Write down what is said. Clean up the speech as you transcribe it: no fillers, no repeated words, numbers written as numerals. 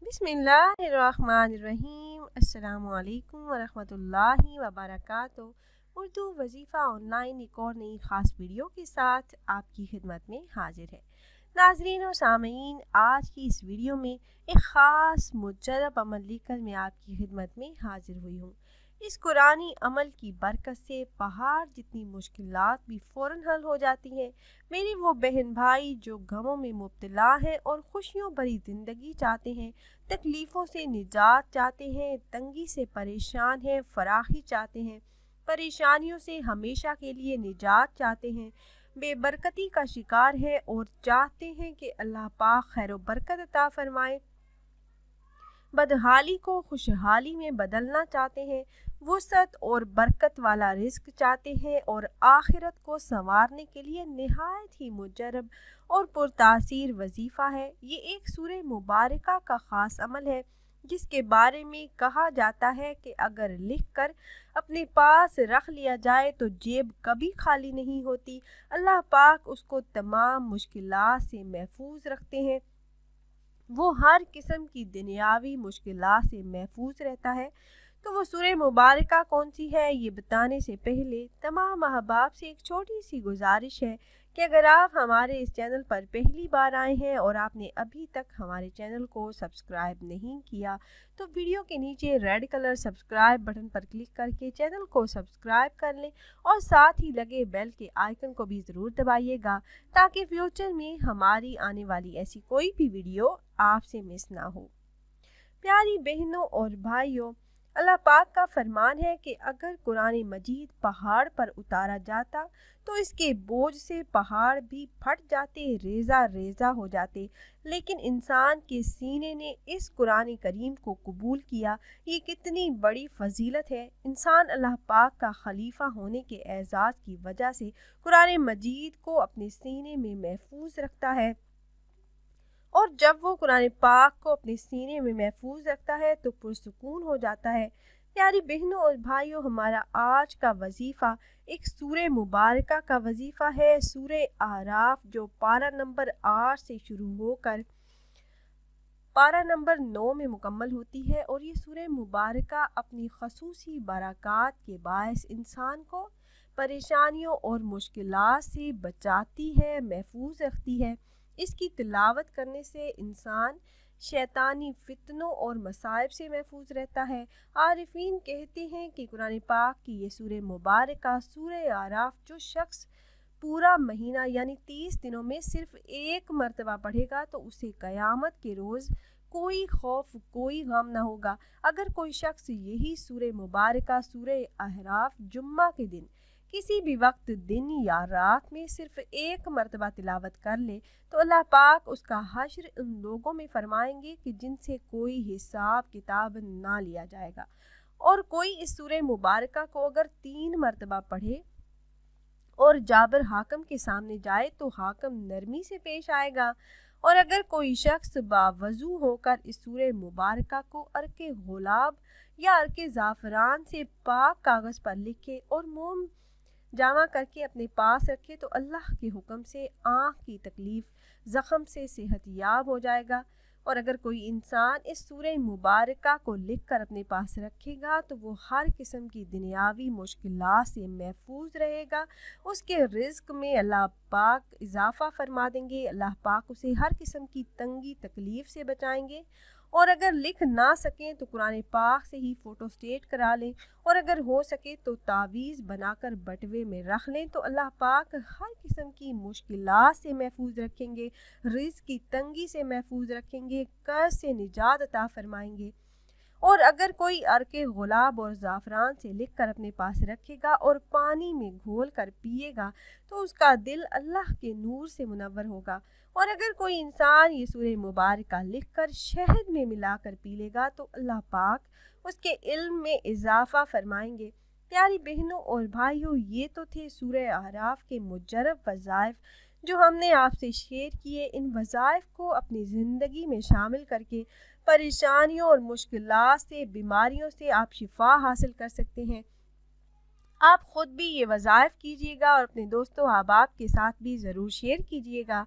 बिस्मिल्लाहिर्रहमानिर्रहीम। अस्सलामु अलैकुम वरहमतुल्लाहि वबरकातुहू। उर्दू वजीफ़ा ऑनलाइन एक और नई ख़ास वीडियो के साथ आपकी खिदमत में हाजिर है। नाज़रीन और सामीन, आज की इस वीडियो में एक ख़ास मुजरब अमल लेकर मैं आपकी खिदमत में हाजिर हुई हूँ। इस कुरानी अमल की बरकत से पहाड़ जितनी मुश्किलात भी फ़ौरन हल हो जाती हैं। मेरी वो बहन भाई जो गमों में मुब्तला हैं और खुशियों भरी ज़िंदगी चाहते हैं, तकलीफ़ों से निजात चाहते हैं, तंगी से परेशान हैं, फराखी चाहते हैं, परेशानियों से हमेशा के लिए निजात चाहते हैं, बेबरकती का शिकार है और चाहते हैं कि अल्लाह पाक खैर व बरकत अता फरमाए, बदहाली को खुशहाली में बदलना चाहते हैं, वुसअत और बरकत वाला रिस्क चाहते हैं और आखिरत को संवारने के लिए निहायत ही मुजरब और पुरतासीर वजीफ़ा है। ये एक सूरह मुबारका का ख़ास अमल है जिसके बारे में कहा जाता है कि अगर लिख कर अपने पास रख लिया जाए तो जेब कभी खाली नहीं होती। अल्लाह पाक उसको तमाम मुश्किलात से महफूज रखते हैं। वो हर किस्म की दुनियावी मुश्किलात से महफूज रहता है। तो वो सूरह मुबारका कौन सी है, ये बताने से पहले तमाम अहबाब से एक छोटी सी गुजारिश है कि अगर आप हमारे इस चैनल पर पहली बार आए हैं और आपने अभी तक हमारे चैनल को सब्सक्राइब नहीं किया तो वीडियो के नीचे रेड कलर सब्सक्राइब बटन पर क्लिक करके चैनल को सब्सक्राइब कर लें और साथ ही लगे बेल के आइकन को भी ज़रूर दबाइएगा ताकि फ्यूचर में हमारी आने वाली ऐसी कोई भी वीडियो आपसे मिस ना हो। प्यारी बहनों और भाइयों, अल्लाह पाक का फरमान है कि अगर कुरान मजीद पहाड़ पर उतारा जाता तो इसके बोझ से पहाड़ भी फट जाते, रेज़ा रेज़ा हो जाते, लेकिन इंसान के सीने ने इस कुरान करीम को कबूल किया। ये कितनी बड़ी फजीलत है। इंसान अल्लाह पाक का खलीफा होने के एजाज़ की वजह से कुरान मजीद को अपने सीने में महफूज रखता है और जब वो कुरान पाक को अपने सीने में महफूज रखता है तो पुरसुकून हो जाता है। प्यारी बहनों और भाइयों, हमारा आज का वजीफ़ा एक सूरह मुबारका का वजीफ़ा है, सूरह आराफ, जो पारा नंबर 8 से शुरू होकर पारा नंबर 9 में मुकम्मल होती है। और ये सूरह मुबारका अपनी खसूसी बरक़ात के बायस इंसान को परेशानियों और मुश्किलात से बचाती है, महफूज रखती है। इसकी तिलावत करने से इंसान शैतानी फितनों और मसाइब से महफूज रहता है। आरिफीन कहते हैं कि कुरान पाक की ये सूरह मुबारका सूरह आराफ जो शख्स पूरा महीना यानी 30 दिनों में सिर्फ एक मरतबा पढ़ेगा तो उसे क़यामत के रोज़ कोई खौफ, कोई गम ना होगा। अगर कोई शख्स यही सूरह मुबारका सूरह आराफ जुम्मा के दिन किसी भी वक्त, दिन या रात में सिर्फ एक मरतबा तिलावत कर ले तो अल्लाह पाक उसका हश्र उन लोगों में फरमाएंगे कि जिनसे कोई हिसाब किताब ना लिया जाएगा। और कोई इस सूरह मुबारका को अगर 3 मरतबा पढ़े और जाबर हाकम के सामने जाए तो हाकम नरमी से पेश आएगा। और अगर कोई शख्स बावजू होकर इस सूरह मुबारका को अर्के गुलाब या अर्के ज़ाफ़रान से पाक कागज़ पर लिखे और मोम जमा करके अपने पास रखे तो अल्लाह के हुक्म से आँख की तकलीफ़, ज़ख़म से सेहतयाब हो जाएगा। और अगर कोई इंसान इस सूरह मुबारका को लिख कर अपने पास रखेगा तो वो हर किस्म की दुनियावी मुश्किलात से महफूज रहेगा। उसके रिज़्क़ में अल्लाह पाक इजाफ़ा फरमा देंगे। अल्लाह पाक उसे हर किस्म की तंगी तकलीफ़ से बचाएंगे। और अगर लिख ना सकें तो कुरान पाक से ही फ़ोटो स्टेट करा लें और अगर हो सके तो तावीज़ बनाकर बटवे में रख लें तो अल्लाह पाक हर किस्म की मुश्किलात से महफूज रखेंगे, रिज़्क़ की तंगी से महफूज रखेंगे, कर्ज़ से निजात अता फरमाएंगे। और अगर कोई अर्के गुलाब और ज़ाफ़रान से लिख कर अपने पास रखेगा और पानी में घोल कर पिएगा तो उसका दिल अल्लाह के नूर से मुनव्वर होगा। और अगर कोई इंसान ये सूरह मुबारका लिख कर शहद में मिलाकर पी लेगा तो अल्लाह पाक उसके इल्म में इजाफ़ा फरमाएंगे। प्यारी बहनों और भाइयों, ये तो थे सूरह आराफ के मुजरब वज़ाइफ जो हमने आपसे शेयर किए। इन वज़ाइफ को अपनी ज़िंदगी में शामिल करके परेशानियों और मुश्किलात से, बीमारियों से आप शिफा हासिल कर सकते हैं। आप ख़ुद भी ये वज़ाइफ कीजिएगा और अपने दोस्तों अहबाब के साथ भी ज़रूर शेयर कीजिएगा।